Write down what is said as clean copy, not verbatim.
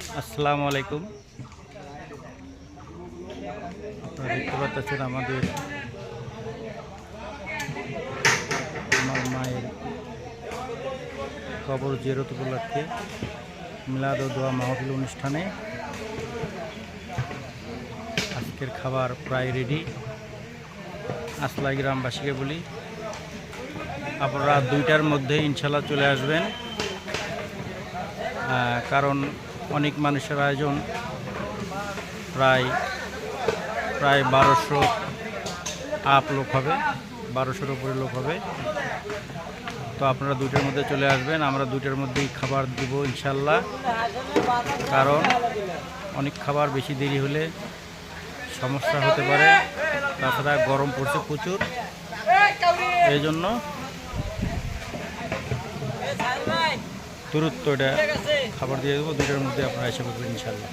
আসসালামু আলাইকুম। আপনারা দেখতে পাচ্ছেন আমার মায়ের কবর জিয়ারত উপলক্ষে মিলাদ ও দোয়া মাহফিল অনুষ্ঠানে আজকের খাবার প্রায় রেডি। আসলাই গ্রামবাসীকে বলি, আপনারা রাত 2টার মধ্যে ইনশাল্লাহ চলে আসবেন, কারণ অনেক মানুষের আয়োজন, প্রায় 1200 আপ লোক হবে, 1200-এর উপরে লোক হবে। তো আপনারা 2টার মধ্যে চলে আসবেন, আমরা 2টার মধ্যেই খাবার দিব ইনশাল্লাহ। কারণ অনেক খাবার বেশি দেরি হলে সমস্যা হতে পারে, তাছাড়া গরম পড়ছে প্রচুর, এই জন্য দ্রুত এটা খাবার দিয়ে দেবো। 2টার মধ্যে আপনারা এসে পড়বেন ইনশাল্লাহ।